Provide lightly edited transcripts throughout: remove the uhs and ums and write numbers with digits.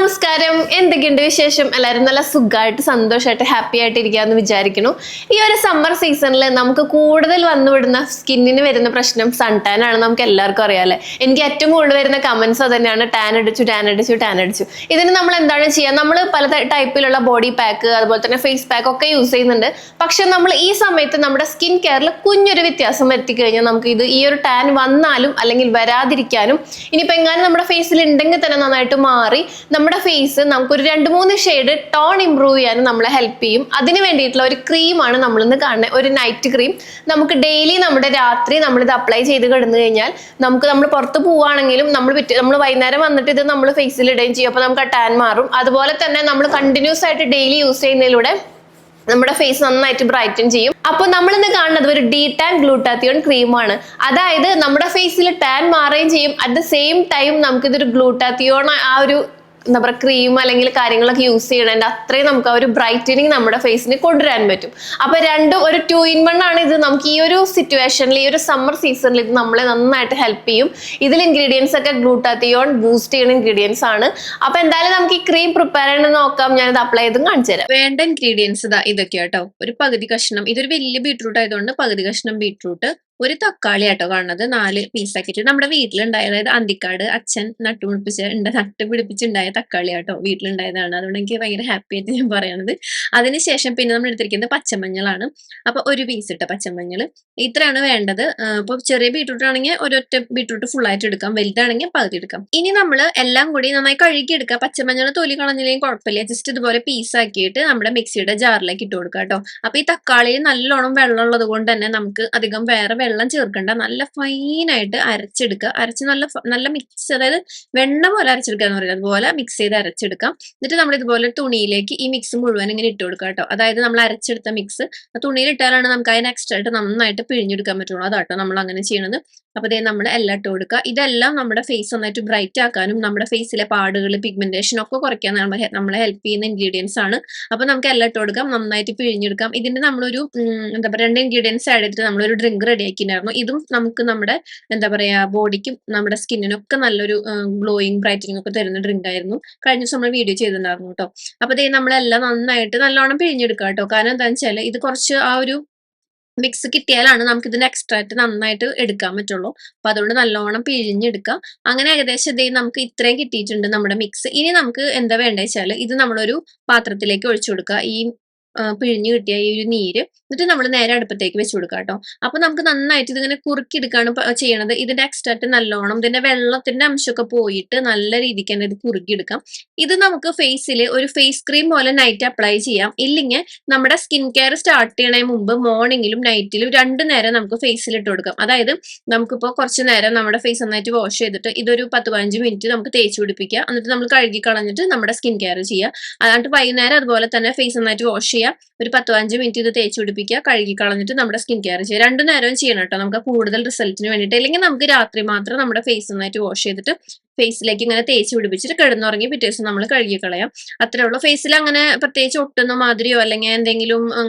നമസ്കാരം. എന്തൊക്കെയുണ്ട് വിശേഷം? എല്ലാവരും നല്ല സുഖമായിട്ട് സന്തോഷമായിട്ട് ഹാപ്പി ആയിട്ട് ഇരിക്കാന്ന് വിചാരിക്കുന്നു. ഈ ഒരു സമ്മർ സീസണിൽ നമുക്ക് കൂടുതൽ വന്നുവിടുന്ന സ്കിന്നിന് വരുന്ന പ്രശ്നം സൺ ടാൻ ആണ്. നമുക്ക് എല്ലാവർക്കും അറിയാല്ലേ. എനിക്ക് ഏറ്റവും കൂടുതൽ വരുന്ന കമന്റ്സ് അത് തന്നെയാണ്, ടാൻ അടിച്ചു. ഇതിന് നമ്മൾ എന്താണ് ചെയ്യുക? നമ്മൾ പല ടൈപ്പിലുള്ള ബോഡി പാക്ക് അതുപോലെ തന്നെ ഫേസ് പാക്ക് ഒക്കെ യൂസ് ചെയ്യുന്നുണ്ട്. പക്ഷെ നമ്മൾ ഈ സമയത്ത് നമ്മുടെ സ്കിൻ കെയറിൽ കുഞ്ഞൊരു വ്യത്യാസം വരുത്തി കഴിഞ്ഞാൽ നമുക്ക് ഈ ഒരു ടാൻ വന്നാലും അല്ലെങ്കിൽ വരാതിരിക്കാനും ഇനിയിപ്പോൾ എങ്ങാനും നമ്മുടെ ഫേസിൽ ഉണ്ടെങ്കിൽ തന്നെ നന്നായിട്ട് മാറി നമ്മുടെ ഫേസ് നമുക്കൊരു 2-3 ഷെയ്ഡ് ടോൺ ഇംപ്രൂവ് ചെയ്യാനും നമ്മളെ ഹെൽപ്പ് ചെയ്യും. അതിന് വേണ്ടിയിട്ടുള്ള ഒരു ക്രീമാണ് നമ്മളിന്ന് കാണുന്നത്. ഒരു നൈറ്റ് ക്രീം. നമുക്ക് ഡെയിലി നമ്മുടെ രാത്രി നമ്മളിത് അപ്ലൈ ചെയ്ത് കിടന്നു കഴിഞ്ഞാൽ നമ്മൾ പുറത്ത് പോവുകയാണെങ്കിലും നമ്മൾ വൈകുന്നേരം വന്നിട്ട് ഇത് നമ്മൾ ഫേസിൽ ഇടുകയും ചെയ്യും. അപ്പോൾ നമുക്ക് ആ ടാൻ മാറും. അതുപോലെ തന്നെ നമ്മൾ കണ്ടിന്യൂസ് ആയിട്ട് ഡെയിലി യൂസ് ചെയ്യുന്നതിലൂടെ നമ്മുടെ ഫേസ് നന്നായിട്ട് ബ്രൈറ്റൻ ചെയ്യും. അപ്പോൾ നമ്മളിന്ന് കാണുന്നത് ഒരു ഡീ ടാൻ ഗ്ലൂട്ടാത്തിയോൺ ക്രീമാണ്. അതായത് നമ്മുടെ ഫേസിൽ ടാൻ മാറുകയും ചെയ്യും. അറ്റ് ദ സെയിം ടൈം നമുക്കിതൊരു ഗ്ലൂട്ടാത്തിയോൺ ആ ഒരു എന്താ പറയുക ക്രീം അല്ലെങ്കിൽ കാര്യങ്ങളൊക്കെ യൂസ് ചെയ്യണതിൻ്റെ അത്രയും നമുക്ക് ആ ഒരു ബ്രൈറ്റനിങ് നമ്മുടെ ഫേസിന് കൊണ്ടുവരാൻ പറ്റും. അപ്പൊ രണ്ടും ഒരു 2-in-1 ആണ് ഇത്. നമുക്ക് ഈ ഒരു സിറ്റുവേഷനിൽ ഈ ഒരു സമ്മർ സീസണിൽ ഇത് നമ്മളെ നന്നായിട്ട് ഹെൽപ്പ് ചെയ്യും. ഇതിൽ ഇൻഗ്രീഡിയൻസ് ഒക്കെ ഗ്ലൂട്ടാത്തിയോൺ ബൂസ്റ്റ് ചെയ്യുന്ന ഇൻഗ്രീഡിയൻസ് ആണ്. അപ്പൊ എന്തായാലും നമുക്ക് ഈ ക്രീം പ്രിപ്പയർ ചെയ്യണമെന്ന് നോക്കാം. ഞാനിത് അപ്ലൈ ചെയ്തും കാണിച്ചു തരാം. വേണ്ട ഇൻഗ്രീഡിയൻസ് ഇതൊക്കെയാ കേട്ടോ. ഒരു പകുതി കഷ്ണം, ഇതൊരു വലിയ ബീട്രൂട്ട് ആയതുകൊണ്ട് പകുതി കഷ്ണം ബീട്രൂട്ട്, ഒരു തക്കാളി ആട്ടോ കാണുന്നത്, 4 പീസാക്കിയിട്ട് നമ്മുടെ വീട്ടിലുണ്ടായ, അതായത് അന്തിക്കാട് അച്ഛൻ നട്ടുപിടിപ്പിച്ചുണ്ടായ തക്കാളി ആട്ടോ, വീട്ടിലുണ്ടായതാണ്. അതുകൊണ്ട് എനിക്ക് ഭയങ്കര ഹാപ്പി ആയിട്ട് ഞാൻ പറയണത്. അതിനുശേഷം പിന്നെ നമ്മൾ എടുത്തിരിക്കുന്നത് പച്ചമഞ്ഞളാണ്. അപ്പൊ ഒരു പീസ് ഇട്ട പച്ചമഞ്ഞൾ, ഇത്രയാണ് വേണ്ടത്. ഇപ്പൊ ചെറിയ ബീട്രൂട്ട് ആണെങ്കിൽ ഒരൊറ്റ ബീട്രൂട്ട് ഫുൾ ആയിട്ട് എടുക്കാം, വലുതാണെങ്കിൽ പകുതി എടുക്കാം. ഇനി നമ്മൾ എല്ലാം കൂടി നന്നായി കഴുകി എടുക്കാം. പച്ചമഞ്ഞൾ തൊലി കളഞ്ഞില്ലെങ്കിൽ കുഴപ്പമില്ല, ജസ്റ്റ് ഇതുപോലെ പീസാക്കിയിട്ട് നമ്മുടെ മിക്സിയുടെ ജാറിലേക്ക് ഇട്ട് കൊടുക്കാം കേട്ടോ. അപ്പൊ ഈ തക്കാളിയിൽ നല്ലോണം വെള്ളം ഉള്ളത് കൊണ്ട് തന്നെ നമുക്ക് അധികം വേറെ വെള്ളം ചേർക്കണ്ട, നല്ല ഫൈനായിട്ട് അരച്ചെടുക്കുക. അരച്ച് നല്ല മിക്സ്, അതായത് വെണ്ണ പോലെ അരച്ചെടുക്കുക എന്ന് പറയുന്നത്, അതുപോലെ മിക്സ് ചെയ്ത് അരച്ചെടുക്കാം. എന്നിട്ട് നമ്മൾ ഇതുപോലെ തുണിയിലേക്ക് ഈ മിക്സ് മുഴുവൻ ഇങ്ങനെ ഇട്ട് കൊടുക്കുക കേട്ടോ. അതായത് നമ്മൾ അരച്ചെടുത്ത മിക്സ് തുണിയിൽ ഇട്ടാലാണ് നമുക്ക് അതിന് എക്സ്ട്രാ ആയിട്ട് നന്നായിട്ട് പിഴിഞ്ഞെടുക്കാൻ പറ്റുള്ളൂ. അതാട്ടോ നമ്മൾ അങ്ങനെ ചെയ്യണത്. അപ്പൊ ഇതേ നമ്മൾ എല്ലാം ഇട്ട് കൊടുക്കുക. ഇതെല്ലാം നമ്മുടെ ഫേസ് നന്നായിട്ട് ബ്രൈറ്റ് ആക്കാനും നമ്മുടെ ഫേസിലെ പാടുകൾ, പിഗ്മെന്റേഷൻ ഒക്കെ കുറയ്ക്കാൻ നമ്മളെ ഹെൽപ്പ് ചെയ്യുന്ന ഇൻഗ്രീഡിയൻസ് ആണ്. അപ്പൊ നമുക്ക് എല്ലാം ഇട്ട് കൊടുക്കാം, നന്നായിട്ട് പിഴിഞ്ഞെടുക്കാം. ഇതിന്റെ നമ്മളൊരു എന്താ പറയുക 2 ഇൻഗ്രീഡിയൻസ് ആഡ് ചെയ്തിട്ട് നമ്മളൊരു ഡ്രിങ്ക് റെഡി ആക്കിയിട്ടുണ്ടായിരുന്നു. ഇതും നമുക്ക് നമ്മുടെ എന്താ പറയാ ബോഡിക്കും നമ്മുടെ സ്കിന്നിനൊക്കെ നല്ലൊരു ഗ്ലോയിങ് ബ്രൈറ്റനിങ് ഒക്കെ തരുന്ന ഡ്രിങ്ക് ആയിരുന്നു. കഴിഞ്ഞ ദിവസം നമ്മൾ വീഡിയോ ചെയ്തിട്ടുണ്ടായിരുന്നു കേട്ടോ. അപ്പൊ ഇതേ നമ്മളെല്ലാം നന്നായിട്ട് നല്ലോണം പിഴിഞ്ഞെടുക്കാം കേട്ടോ. കാരണം എന്താണെന്ന് വെച്ചാൽ ഇത് കുറച്ച് ആ ഒരു മിക്സ് കിട്ടിയാലാണ് നമുക്ക് ഇതിന്റെ എക്സ്ട്രാക്ട് നന്നായിട്ട് എടുക്കാൻ പറ്റുള്ളൂ. അപ്പൊ അതുകൊണ്ട് നല്ലോണം പിഴിഞ്ഞെടുക്കാം. അങ്ങനെ ഏകദേശം ഇതേ നമുക്ക് ഇത്രയും കിട്ടിയിട്ടുണ്ട് നമ്മുടെ മിക്സ്. ഇനി നമുക്ക് എന്താ വേണ്ടത് വെച്ചാൽ ഇത് നമ്മളൊരു പാത്രത്തിലേക്ക് ഒഴിച്ചു കൊടുക്കുക. ഈ പിഴിഞ്ഞു കിട്ടിയ ഈ ഒരു നീര്, എന്നിട്ട് നമ്മൾ നേരെ അടുപ്പത്തേക്ക് വെച്ച് കൊടുക്കാം കേട്ടോ. അപ്പൊ നമുക്ക് നന്നായിട്ട് ഇതിങ്ങനെ കുറുക്കിയെടുക്കാണ് ചെയ്യണത്. ഇതിന്റെ എക്സ്ട്രാക്ട് നല്ലോണം, ഇതിന്റെ വെള്ളത്തിന്റെ അംശമൊക്കെ പോയിട്ട് നല്ല രീതിക്ക് തന്നെ ഇത് കുറുക്കിയെടുക്കാം. ഇത് നമുക്ക് ഫേസിൽ ഒരു ഫേസ് ക്രീം പോലെ നൈറ്റ് അപ്ലൈ ചെയ്യാം. ഇല്ലെങ്കിൽ നമ്മുടെ സ്കിൻ കെയർ സ്റ്റാർട്ട് ചെയ്യണതിന് മുമ്പ് മോർണിംഗിലും നൈറ്റിലും 2 നേരം നമുക്ക് ഫേസിൽ ഇട്ട് കൊടുക്കാം. അതായത് നമുക്കിപ്പോൾ കുറച്ച് നേരം നമ്മുടെ ഫേസ് നന്നായിട്ട് വാഷ് ചെയ്തിട്ട് ഇതൊരു 10-15 മിനിറ്റ് നമുക്ക് തേച്ച് പിടിപ്പിക്കുക. എന്നിട്ട് നമ്മൾ കഴുകി കളഞ്ഞിട്ട് നമ്മുടെ സ്കിൻ കെയർ ചെയ്യുക. അതാണ്ട് വൈകുന്നേരം അതുപോലെ തന്നെ ഫേസ് നന്നായിട്ട് വാഷ് ചെയ്യുക. ഒരു 10-15 മിനിറ്റ് ഇത് തേച്ച് പിടിപ്പിക്കുക, കഴുകി കളഞ്ഞിട്ട് നമ്മുടെ സ്കിൻ കെയർ ചെയ്യുക. 2 നേരവും ചെയ്യണം കേട്ടോ, നമുക്ക് കൂടുതൽ റിസൾട്ടിന് വേണ്ടിയിട്ട്. അല്ലെങ്കിൽ നമുക്ക് രാത്രി മാത്രം നമ്മുടെ ഫേസ് നന്നായിട്ട് വാഷ് ചെയ്തിട്ട് ഫേസിലേക്ക് ഇങ്ങനെ തേച്ച് പിടിപ്പിച്ചിട്ട് കിടന്നുറങ്ങി പിറ്റേ ദിവസം നമ്മൾ കഴുകി കളയാം. അത്രേ ഉള്ളൂ. ഫേസിൽ അങ്ങനെ പ്രത്യേകിച്ച് ഒട്ടുന്ന മാതിരിയോ അല്ലെങ്കിൽ എന്തെങ്കിലും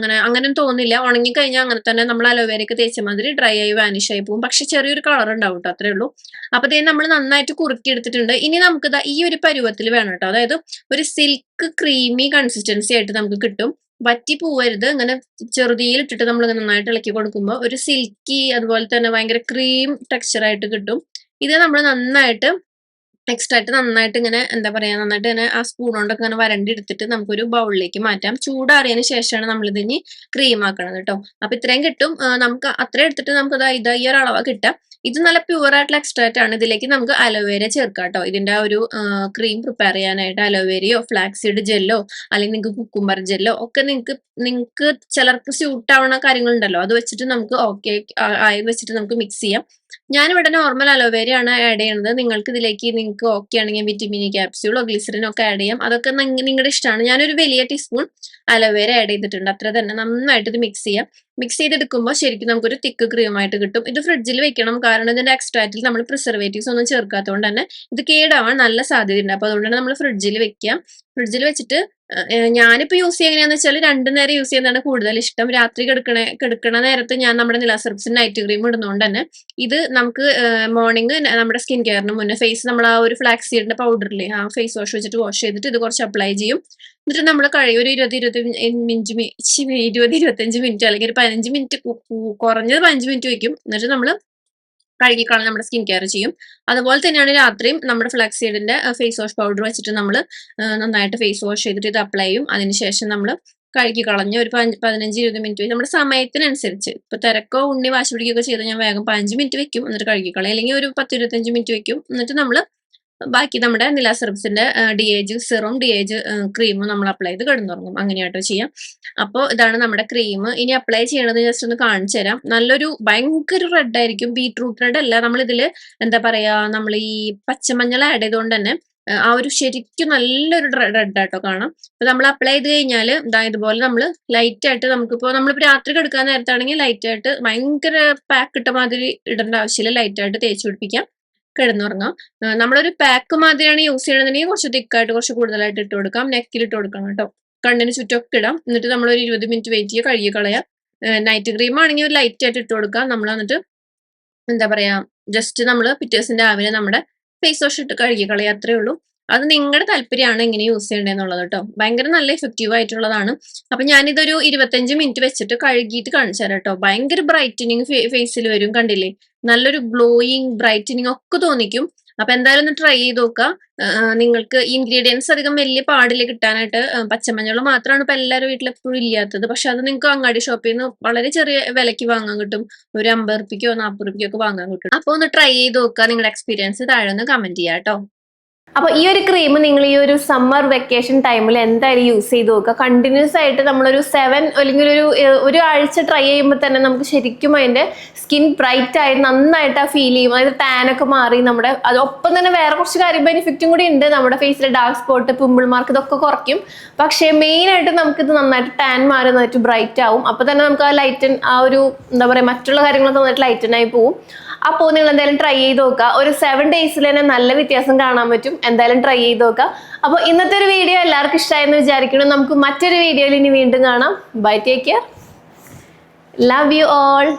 അങ്ങനെ തോന്നില്ല. ഉണങ്ങി കഴിഞ്ഞാൽ അങ്ങനെ തന്നെ നമ്മൾ അലോവേരയൊക്കെ തേച്ച മാതിരി ഡ്രൈ ആയി വാനിഷ് ആയി പോകും. പക്ഷെ ചെറിയൊരു കളർ ഉണ്ടാവും കേട്ടോ, അത്രേ ഉള്ളൂ. അപ്പൊ ഇതേ നമ്മൾ നന്നായിട്ട് കുറുക്കി എടുത്തിട്ടുണ്ട്. ഇനി നമുക്ക് ഈ ഒരു പരുവത്തിൽ വേണം കേട്ടോ. അതായത് ഒരു സിൽക്ക് ക്രീമി കൺസിസ്റ്റൻസി ആയിട്ട് നമുക്ക് കിട്ടും. വറ്റി പോവരുത്. ഇങ്ങനെ ചെറുതീയിൽ ഇട്ടിട്ട് നമ്മൾ നന്നായിട്ട് ഇളക്കി കൊടുക്കുമ്പോൾ ഒരു സിൽക്കി അതുപോലെ തന്നെ ഭയങ്കര ക്രീം ടെക്സ്ചർ ആയിട്ട് കിട്ടും. ഇത് നമ്മൾ നന്നായിട്ട് എക്സ്ട്രാക്ട് നന്നായിട്ട് ഇങ്ങനെ എന്താ പറയാ നന്നായിട്ട് ഇങ്ങനെ ആ സ്പൂൺ കൊണ്ടൊക്കെ ഇങ്ങനെ വരണ്ടി എടുത്തിട്ട് നമുക്കൊരു ബൗളിലേക്ക് മാറ്റാം. ചൂടാറിയതിന് ശേഷമാണ് നമ്മൾ ഇതിന് ക്രീം ആക്കണത് കേട്ടോ. അപ്പൊ ഇത്രയും കിട്ടും. നമുക്ക് അത്രയും എടുത്തിട്ട് നമുക്ക് ഈ ഒരു അളവ് കിട്ടാം. ഇത് നല്ല പ്യുവർ ആയിട്ടുള്ള എക്സ്ട്രാക്ട് ആണ്. ഇതിലേക്ക് നമുക്ക് അലോവേര ചേർക്കാം കേട്ടോ. ഇതിന്റെ ഒരു ക്രീം പ്രിപ്പയർ ചെയ്യാനായിട്ട് അലോവേരയോ ഫ്ലാക്സീഡ് ജെല്ലോ അല്ലെങ്കിൽ നിങ്ങൾക്ക് കുക്കുംബർ ജെല്ലോ ഒക്കെ നിങ്ങൾക്ക് ചിലർക്ക് സ്യൂട്ട് ആവുന്ന കാര്യങ്ങളുണ്ടല്ലോ, അത് വെച്ചിട്ട് നമുക്ക് ഓക്കെ ആയി വെച്ചിട്ട് നമുക്ക് മിക്സ് ചെയ്യാം. ഞാനിവിടെ നോർമൽ അലോവേര ആണ് ആഡ് ചെയ്യുന്നത്. നിങ്ങൾക്ക് ഓക്കെ ആണെങ്കിൽ വിറ്റമിൻ ക്യാപ്സ്യൂളോ ഗ്ലിസറിനോ ഒക്കെ ആഡ് ചെയ്യാം. അതൊക്കെ നിങ്ങളുടെ ഇഷ്ടമാണ്. ഞാനൊരു വലിയ ടീസ്പൂൺ അലോവേര ആഡ് ചെയ്തിട്ടുണ്ട്. അത്ര തന്നെ. നന്നായിട്ട് ഇത് മിക്സ് ചെയ്യാം. മിക്സ് ചെയ്തെടുക്കുമ്പോൾ ശരിക്കും നമുക്കൊരു തിക്ക് ക്രീം ആയിട്ട് കിട്ടും. ഇത് ഫ്രിഡ്ജിൽ വെക്കണം, കാരണം ഇതിന്റെ എക്സ്ട്രാക്റ്റിൽ നമ്മൾ പ്രിസർവേറ്റീവ്സ് ഒന്നും ചേർക്കാത്തതുകൊണ്ട് തന്നെ ഇത് കേടാവാൻ നല്ല സാധ്യതയുണ്ട്. അപ്പൊ അതുകൊണ്ട് തന്നെ നമ്മൾ ഫ്രിഡ്ജിൽ വെക്കാം. ഫ്രിഡ്ജിൽ വെച്ചിട്ട് ഞാനിപ്പോ യൂസ് ചെയ്യുക എങ്ങനെയാന്ന് വെച്ചാൽ 2 നേരം യൂസ് ചെയ്യുന്നതാണ് കൂടുതൽ ഇഷ്ടം. രാത്രി കിടക്കണ നേരത്ത് ഞാൻ നമ്മുടെ നിലാസെറപ്സിന്റെ നൈറ്റ് ക്രീം ഇടുന്നതുകൊണ്ട് തന്നെ ഇത് നമുക്ക് മോർണിംഗ് നമ്മുടെ സ്കിൻ കെയറിന് മുന്നേ ഫേസ് നമ്മൾ ആ ഒരു ഫ്ലാക്സ് സീഡിന്റെ പൗഡറില്ലേ ആ ഫേസ് വാഷ് വെച്ചിട്ട് വാഷ് ചെയ്തിട്ട് ഇത് കുറച്ച് അപ്ലൈ ചെയ്യും. എന്നിട്ട് നമ്മൾ കഴിയും ഒരു 20-25 മിനിറ്റ് അല്ലെങ്കിൽ ഒരു 15 മിനിറ്റ് കുറഞ്ഞത് 15 മിനിറ്റ് വെക്കും. എന്നിട്ട് നമ്മൾ കഴുകിക്കളഞ്ഞ് നമ്മുടെ സ്കിൻ കെയർ ചെയ്യും. അതുപോലെ തന്നെയാണ് രാത്രിയും നമ്മുടെ ഫ്ലാക്സ് സീഡിന്റെ ഫേസ് വാഷ് പൗഡർ വെച്ചിട്ട് നമ്മൾ നന്നായിട്ട് ഫേസ് വാഷ് ചെയ്തിട്ട് ഇത് അപ്ലൈ ചെയ്യും. അതിനുശേഷം നമ്മൾ കഴുകി കളഞ്ഞ് ഒരു 15-20 മിനിറ്റ് നമ്മുടെ സമയത്തിനനുസരിച്ച് ഇപ്പൊ തിരക്കോ ഉണ്ണി വാശി പിടിക്കുകയൊക്കെ ചെയ്ത് ഞാൻ വേഗം 15 മിനിറ്റ് വെക്കും. എന്നിട്ട് കഴുകി കളയും. അല്ലെങ്കിൽ ഒരു 10-25 മിനിറ്റ് വെക്കും. എന്നിട്ട് നമ്മൾ ബാക്കി നമ്മുടെ നിലാസെറപ്സിന്റെ DAG സിറം DAG ക്രീമും നമ്മൾ അപ്ലൈ ചെയ്ത് കിടന്നുറങ്ങും. അങ്ങനെയാട്ടോ ചെയ്യാം. അപ്പോൾ ഇതാണ് നമ്മുടെ ക്രീം. ഇനി അപ്ലൈ ചെയ്യണത് ജസ്റ്റ് ഒന്ന് കാണിച്ചു തരാം. നല്ലൊരു ഭയങ്കര റെഡ് ആയിരിക്കും. ബീട്രൂട്ട് റെഡ് അല്ല, നമ്മൾ ഇതില് എന്താ പറയാ, നമ്മൾ ഈ പച്ചമഞ്ഞൾ ആഡ് ചെയ്തുകൊണ്ട് തന്നെ ആ ഒരു ശരിക്കും നല്ലൊരു റെഡ് ആട്ടോ കാണാം. അപ്പൊ നമ്മൾ അപ്ലൈ ചെയ്ത് കഴിഞ്ഞാൽ ഇതുപോലെ നമ്മൾ ലൈറ്റ് ആയിട്ട് നമ്മളിപ്പോ രാത്രി കിടക്കാൻ നേരത്താണെങ്കിൽ ലൈറ്റ് ആയിട്ട് ഭയങ്കര പാക്ക് ഇട്ട മാതിരി ഇടേണ്ട ആവശ്യമില്ല. ലൈറ്റ് ആയിട്ട് തേച്ച് പിടിപ്പിക്കാം, കിടന്നുറങ്ങാം. നമ്മളൊരു പാക്ക് മാതിരിയാണ് യൂസ് ചെയ്യണമെന്നുണ്ടെങ്കിൽ കുറച്ച് തിക്കായിട്ട് കുറച്ച് കൂടുതലായിട്ട് ഇട്ട് കൊടുക്കാം. നെക്കിൽ ഇട്ട് കൊടുക്കണം കേട്ടോ. കണ്ണിന് ചുറ്റൊക്കെ ഇടാം. എന്നിട്ട് നമ്മൾ ഒരു 20 മിനിറ്റ് വെയിറ്റ് ചെയ്യുക, കഴുകി കളയാം. നൈറ്റ് ക്രീം ആണെങ്കിൽ ഒരു ലൈറ്റ് ആയിട്ട് ഇട്ട് കൊടുക്കാം. നമ്മൾ എന്നിട്ട് എന്താ പറയാ, ജസ്റ്റ് നമ്മൾ പിറ്റേ ദിവസം രാവിലെ നമ്മുടെ ഫേസ് വാഷ് ഇട്ട് കഴുകി കളയാം. അത്രേ ഉള്ളൂ. അത് നിങ്ങളുടെ താല്പര്യമാണ് എങ്ങനെ യൂസ് ചെയ്യേണ്ടതെന്നുള്ളത് കേട്ടോ. ഭയങ്കര നല്ല എഫക്റ്റീവ് ആയിട്ടുള്ളതാണ്. അപ്പൊ ഞാനിതൊരു 25 മിനിറ്റ് വെച്ചിട്ട് കഴുകിയിട്ട് കാണിച്ചു തരാം കേട്ടോ. ഭയങ്കര ബ്രൈറ്റനിങ് ഫേസിൽ വരും, കണ്ടില്ലേ? നല്ലൊരു ഗ്ലോയിങ് ബ്രൈറ്റനിങ് ഒക്കെ തോന്നിക്കും. അപ്പൊ എന്തായാലും ഒന്ന് ട്രൈ ചെയ്ത് നോക്കുക. നിങ്ങൾക്ക് ഇൻഗ്രീഡിയൻസ് അധികം വലിയ പാടില്ല കിട്ടാനായിട്ട്. പച്ചമഞ്ഞൾ മാത്രമാണ് ഇപ്പൊ എല്ലാവരും വീട്ടിൽ എപ്പോഴും ഇല്ലാത്തത്. പക്ഷെ അത് നിങ്ങൾക്ക് അങ്ങാടി ഷോപ്പിൽ നിന്ന് വളരെ ചെറിയ വിലയ്ക്ക് വാങ്ങാൻ കിട്ടും. ഒരു 50 റുപ്യക്കോ 40 റുപ്യക്കോ വാങ്ങാൻ കിട്ടും. അപ്പൊ ഒന്ന് ട്രൈ ചെയ്ത് നോക്കുക. നിങ്ങളുടെ എക്സ്പീരിയൻസ് താഴെ ഒന്ന് കമന്റ് ചെയ്യാം കേട്ടോ. അപ്പൊ ഈ ഒരു ക്രീം നിങ്ങൾ ഈ ഒരു സമ്മർ വെക്കേഷൻ ടൈമിൽ എന്തായാലും യൂസ് ചെയ്ത് നോക്കുക. കണ്ടിന്യൂസ് ആയിട്ട് നമ്മളൊരു 7 അല്ലെങ്കിൽ ഒരു ആഴ്ച ട്രൈ ചെയ്യുമ്പോൾ തന്നെ നമുക്ക് ശരിക്കും അതിന്റെ സ്കിൻ ബ്രൈറ്റ് ആയി നന്നായിട്ട് ഫീൽ ചെയ്യും. അതായത് ടാൻ ഒക്കെ മാറി നമ്മുടെ അതൊപ്പം തന്നെ വേറെ കുറച്ച് കാര്യം ബെനിഫിറ്റും കൂടി ഉണ്ട്. നമ്മുടെ ഫേസിലെ ഡാർക്ക് സ്പോട്ട്, പിമ്പിൾ മാർക്ക് ഇതൊക്കെ കുറയ്ക്കും. പക്ഷേ മെയിൻ ആയിട്ട് നമുക്കിത് നന്നായിട്ട് ടാൻ മാറി നന്നായിട്ട് ബ്രൈറ്റ് ആവും. അപ്പൊ തന്നെ നമുക്ക് ആ ലൈറ്റൻ ആ ഒരു എന്താ പറയാ മറ്റുള്ള കാര്യങ്ങളൊക്കെ നന്നായിട്ട് ലൈറ്റൻ ആയി പോവും. അപ്പോൾ നിങ്ങൾ എന്തായാലും ട്രൈ ചെയ്ത് നോക്കുക. ഒരു 7 ഡേയ്സിൽ തന്നെ നല്ല വ്യത്യാസം കാണാൻ പറ്റും. എന്തായാലും ട്രൈ ചെയ്ത് നോക്കുക. അപ്പോൾ ഇന്നത്തെ ഒരു വീഡിയോ എല്ലാവർക്കും ഇഷ്ടമായെന്ന് വിചാരിക്കുന്നു. നമുക്ക് മറ്റൊരു വീഡിയോയിൽ ഇനി വീണ്ടും കാണാം. Bye, take care, love you all.